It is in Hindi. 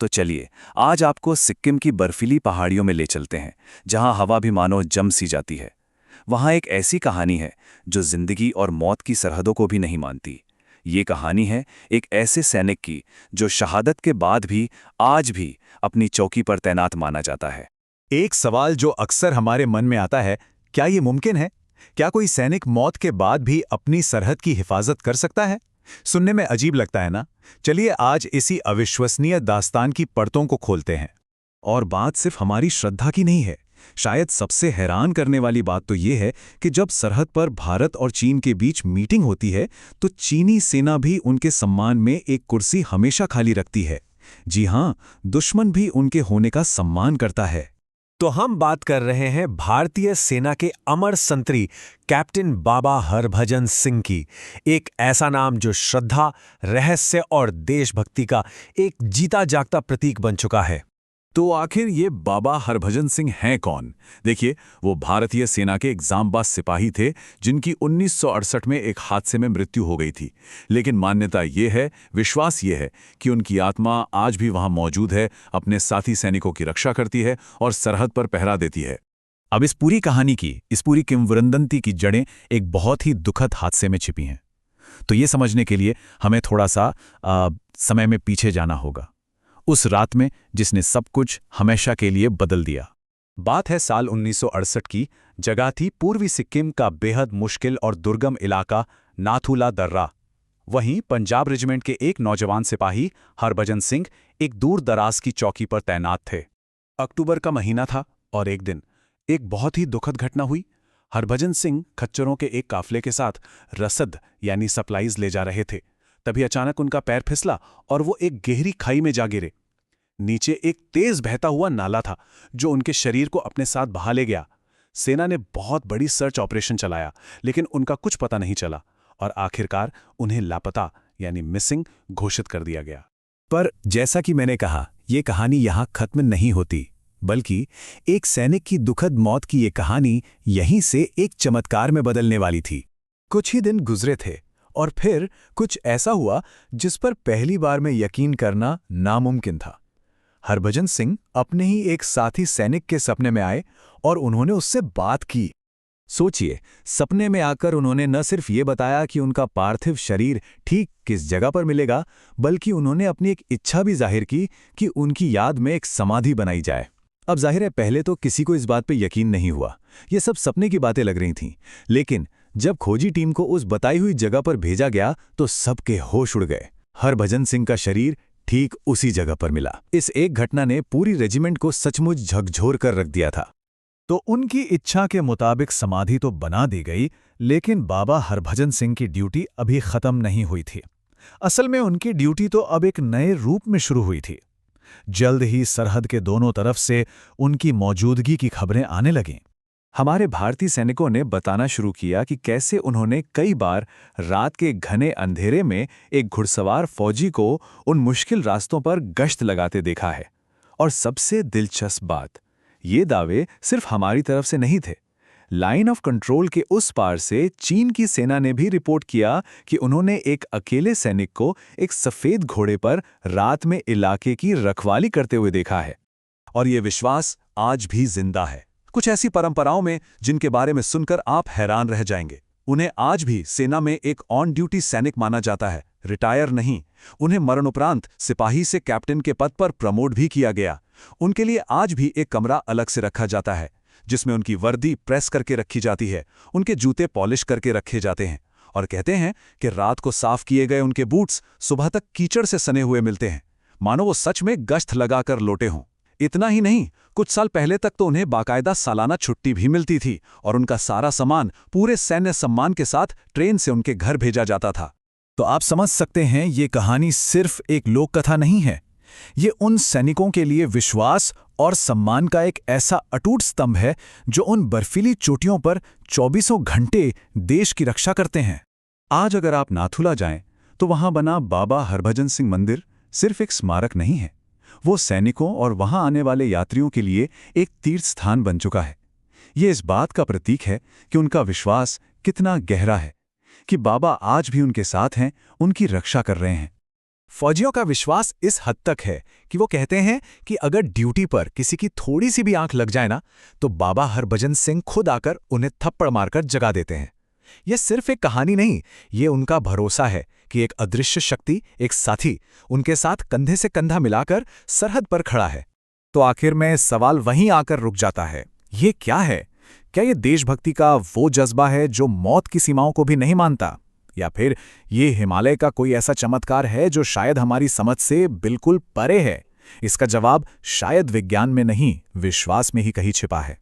तो चलिए, आज आपको सिक्किम की बर्फीली पहाड़ियों में ले चलते हैं, जहां हवा भी मानो जम सी जाती है। वहां एक ऐसी कहानी है जो जिंदगी और मौत की सरहदों को भी नहीं मानती। ये कहानी है एक ऐसे सैनिक की जो शहादत के बाद भी आज भी अपनी चौकी पर तैनात माना जाता है। एक सवाल जो अक्सर हमारे मन में आता है, क्या ये मुमकिन है? क्या कोई सैनिक मौत के बाद भी अपनी सरहद की हिफाजत कर सकता है? सुनने में अजीब लगता है ना? चलिए आज इसी अविश्वसनीय दास्तान की परतों को खोलते हैं। और बात सिर्फ हमारी श्रद्धा की नहीं है। शायद सबसे हैरान करने वाली बात तो ये है कि जब सरहद पर भारत और चीन के बीच मीटिंग होती है, तो चीनी सेना भी उनके सम्मान में एक कुर्सी हमेशा खाली रखती है। जी हां, दुश्मन भी उनके होने का सम्मान करता है। तो हम बात कर रहे हैं भारतीय सेना के अमर संतरी कैप्टन बाबा हरभजन सिंह की। एक ऐसा नाम जो श्रद्धा, रहस्य और देशभक्ति का एक जीता जागता प्रतीक बन चुका है। तो आखिर ये बाबा हरभजन सिंह हैं कौन? देखिए, वो भारतीय सेना के एक जांबाज सिपाही थे जिनकी 1968 में एक हादसे में मृत्यु हो गई थी। लेकिन मान्यता ये है, विश्वास ये है कि उनकी आत्मा आज भी वहां मौजूद है, अपने साथी सैनिकों की रक्षा करती है और सरहद पर पहरा देती है। अब इस पूरी कहानी की, इस पूरी किंवदंती की जड़ें एक बहुत ही दुखद हादसे में छिपी हैं। तो ये समझने के लिए हमें थोड़ा सा समय में पीछे जाना होगा, उस रात में जिसने सब कुछ हमेशा के लिए बदल दिया। बात है साल 1968 की। जगह थी पूर्वी सिक्किम का बेहद मुश्किल और दुर्गम इलाका नाथुला दर्रा। वहीं पंजाब रेजिमेंट के एक नौजवान सिपाही हरभजन सिंह एक दूर दराज की चौकी पर तैनात थे। अक्टूबर का महीना था और एक दिन एक बहुत ही दुखद घटना हुई। हरभजन सिंह खच्चरों के एक काफले के साथ रसद यानी सप्लाईज ले जा रहे थे। तभी अचानक उनका पैर फिसला और वो एक गहरी खाई में जा गिरे। नीचे एक तेज बहता हुआ नाला था जो उनके शरीर को अपने साथ बहा ले गया। सेना ने बहुत बड़ी सर्च ऑपरेशन चलाया, लेकिन उनका कुछ पता नहीं चला और आखिरकार उन्हें लापता यानी मिसिंग घोषित कर दिया गया। पर जैसा कि मैंने कहा, यह कहानी यहां खत्म नहीं होती, बल्कि एक सैनिक की दुखद मौत की यह कहानी यहीं से एक चमत्कार में बदलने वाली थी। कुछ ही दिन गुजरे थे और फिर कुछ ऐसा हुआ जिस पर पहली बार में यकीन करना नामुमकिन था। हरभजन सिंह अपने ही एक साथी सैनिक के सपने में आए और उन्होंने उससे बात की। सोचिए, सपने में आकर उन्होंने न सिर्फ ये बताया कि उनका पार्थिव शरीर ठीक किस जगह पर मिलेगा, बल्कि उन्होंने अपनी एक इच्छा भी जाहिर की कि उनकी याद में एक समाधि बनाई जाए। अब जाहिर है, पहले तो किसी को इस बात पे यकीन नहीं हुआ। ये सब सपने की बातें लग रही थीं। लेकिन जब खोजी टीम को उस बताई हुई जगह पर भेजा गया तो सबके होश उड़ गए। हरभजन सिंह का शरीर ठीक उसी जगह पर मिला। इस एक घटना ने पूरी रेजिमेंट को सचमुच झकझोर कर रख दिया था। तो उनकी इच्छा के मुताबिक समाधि तो बना दी गई, लेकिन बाबा हरभजन सिंह की ड्यूटी अभी खत्म नहीं हुई थी। असल में उनकी ड्यूटी तो अब एक नए रूप में शुरू हुई थी। जल्द ही सरहद के दोनों तरफ से उनकी मौजूदगी की खबरें आने लगीं। हमारे भारतीय सैनिकों ने बताना शुरू किया कि कैसे उन्होंने कई बार रात के घने अंधेरे में एक घुड़सवार फौजी को उन मुश्किल रास्तों पर गश्त लगाते देखा है। और सबसे दिलचस्प बात, ये दावे सिर्फ हमारी तरफ से नहीं थे। लाइन ऑफ कंट्रोल के उस पार से चीन की सेना ने भी रिपोर्ट किया कि उन्होंने एक अकेले सैनिक को एक सफेद घोड़े पर रात में इलाके की रखवाली करते हुए देखा है। और ये विश्वास आज भी जिंदा है। कुछ ऐसी परंपराओं में जिनके बारे में सुनकर आप हैरान रह जाएंगे। उन्हें आज भी सेना में एक ऑन ड्यूटी सैनिक माना जाता है, रिटायर नहीं। उन्हें मरणोपरांत सिपाही से कैप्टन के पद पर प्रमोट भी किया गया। उनके लिए आज भी एक कमरा अलग से रखा जाता है, जिसमें उनकी वर्दी प्रेस करके रखी जाती है, उनके जूते पॉलिश करके रखे जाते हैं। और कहते हैं कि रात को साफ किए गए उनके बूट्स सुबह तक कीचड़ से सने हुए मिलते हैं, मानो वो सच में गश्त लगाकर लौटे हों। इतना ही नहीं, कुछ साल पहले तक तो उन्हें बाकायदा सालाना छुट्टी भी मिलती थी और उनका सारा सामान पूरे सैन्य सम्मान के साथ ट्रेन से उनके घर भेजा जाता था। तो आप समझ सकते हैं, ये कहानी सिर्फ एक लोक कथा नहीं है। ये उन सैनिकों के लिए विश्वास और सम्मान का एक ऐसा अटूट स्तंभ है जो उन बर्फीली चोटियों पर 24 घंटे देश की रक्षा करते हैं। आज अगर आप नाथुला जाएं, तो वहां बना बाबा हरभजन सिंह मंदिर सिर्फ एक स्मारक नहीं है, वो सैनिकों और वहां आने वाले यात्रियों के लिए एक तीर्थ स्थान बन चुका है। ये इस बात का प्रतीक है कि उनका विश्वास कितना गहरा है, कि बाबा आज भी उनके साथ हैं, उनकी रक्षा कर रहे हैं। फौजियों का विश्वास इस हद तक है कि वो कहते हैं कि अगर ड्यूटी पर किसी की थोड़ी सी भी आंख लग जाए ना, तो बाबा हरभजन सिंह खुद आकर उन्हें थप्पड़ मारकर जगा देते हैं। यह सिर्फ एक कहानी नहीं, ये उनका भरोसा है कि एक अदृश्य शक्ति, एक साथी, उनके साथ कंधे से कंधा मिलाकर सरहद पर खड़ा है। तो आखिर में सवाल वहीं आकर रुक जाता है, ये क्या है? क्या ये देशभक्ति का वो जज्बा है जो मौत की सीमाओं को भी नहीं मानता, या फिर ये हिमालय का कोई ऐसा चमत्कार है जो शायद हमारी समझ से बिल्कुल परे है? इसका जवाब शायद विज्ञान में नहीं, विश्वास में ही कहीं छिपा है।